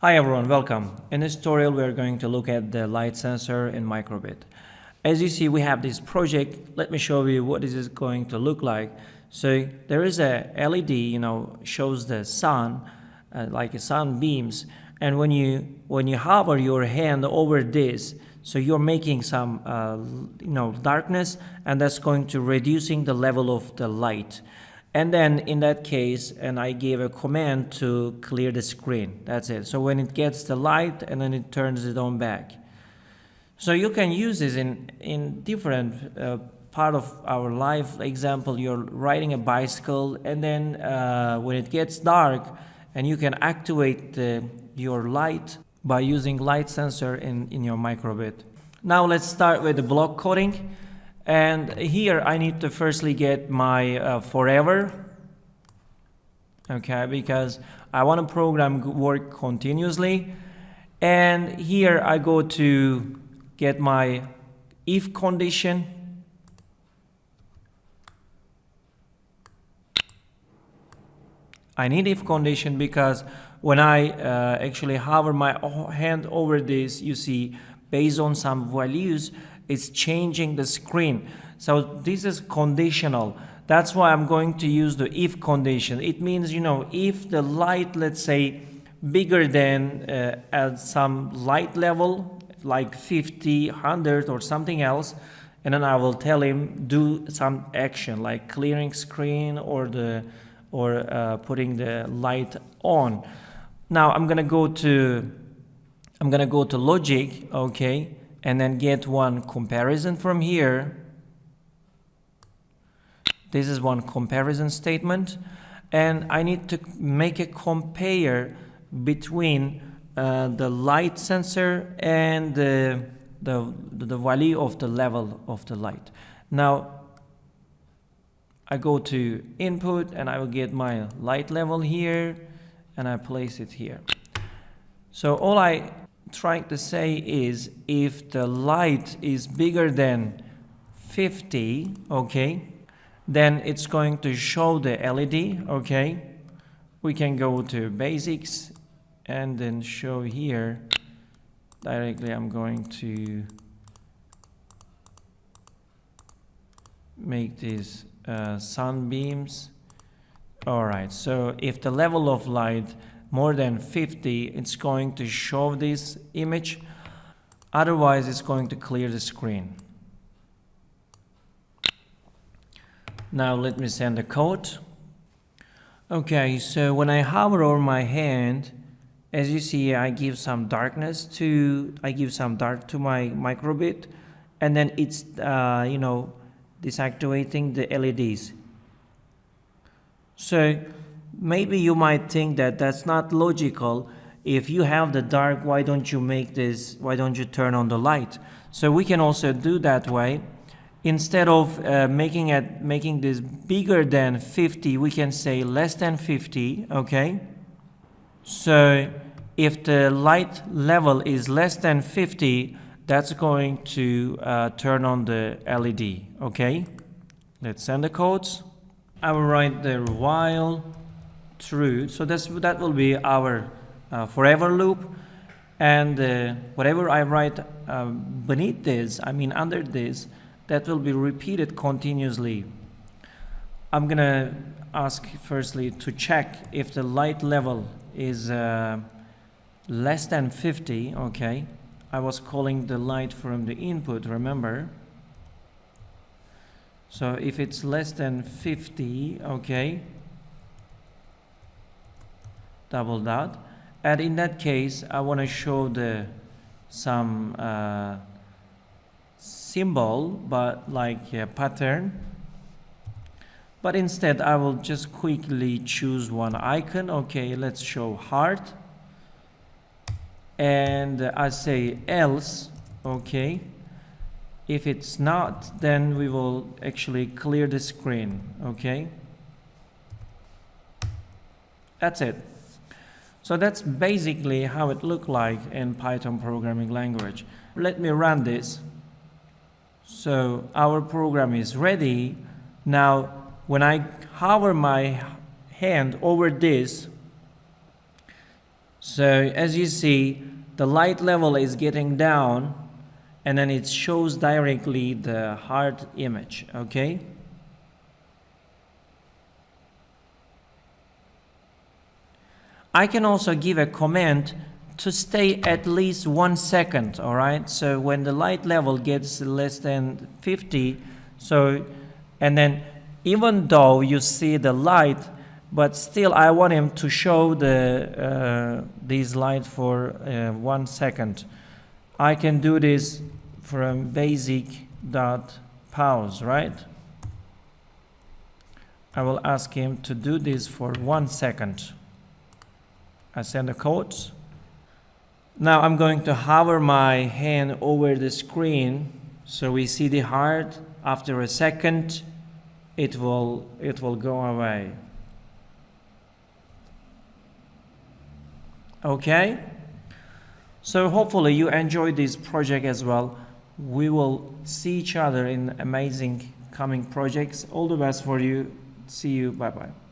Hi everyone, welcome. In this tutorial we are going to look at the light sensor in microbit. As you see, we have this project. Let me show you what this is going to look like. So there is a LED, shows the sun, like a sun beams, and when you hover your hand over this, so you're making some darkness, and that's going to reducing the level of the light. And then in that case, and I gave a command to clear the screen. That's it. So when it gets the light, and then it turns it on back. So you can use this in different part of our life. Example, you're riding a bicycle, and then when it gets dark, and you can activate your light by using light sensor in your microbit. Now let's start with the block coding. And here I need to firstly get my forever, okay, because I want to program work continuously. And here I go to get my if condition. I need if condition because when I actually hover my hand over this, you see, based on some values, it's changing the screen. So this is conditional. That's why I'm going to use the if condition. It means, if the light, let's say, bigger than at some light level, like 50, 100 or something else, and then I will tell him do some action like clearing screen or putting the light on. Now I'm gonna go to logic, okay, and then get one comparison from here. This is one comparison statement, and I need to make a compare between the light sensor and the value of the level of the light. Now I go to input, and I will get my light level here, and I place it here. So all I trying to say is, if the light is bigger than 50, okay, then it's going to show the LED, okay. We can go to basics and then show here directly. I'm going to make these sunbeams. All right, so if the level of light more than 50, it's going to show this image. Otherwise, it's going to clear the screen. Now let me send the code. Okay, so when I hover over my hand, as you see, I give some dark to my microbit, and then it's deactivating the LEDs. So maybe you might think that that's not logical. If you have the dark, why don't you turn on the light? So we can also do that way. Instead of making this bigger than 50, we can say less than 50, okay? So if the light level is less than 50, that's going to turn on the LED, okay? Let's send the codes. I will write the while true, so that will be our forever loop, and whatever I write beneath this, under this, that will be repeated continuously. I'm gonna ask firstly to check if the light level is less than 50, okay. I was calling the light from the input, remember. So if it's less than 50, okay, double dot, and in that case I want to show some symbol, but like a pattern, but instead I will just quickly choose one icon. Okay, let's show heart, and I say else, okay. If it's not, then we will actually clear the screen, okay. That's it. So that's basically how it looked like in Python programming language. Let me run this. So our program is ready. Now when I hover my hand over this, So as you see, the light level is getting down, and then it shows directly the heart image, okay? I can also give a command to stay at least 1 second, all right? So when the light level gets less than 50, and then even though you see the light, but still I want him to show these light for 1 second. I can do this from basic dot pause, right? I will ask him to do this for 1 second. I send the codes. Now I'm going to hover my hand over the screen so we see the heart. After a second, it will go away. Okay? So hopefully you enjoyed this project as well. We will see each other in amazing coming projects. All the best for you. See you. Bye-bye.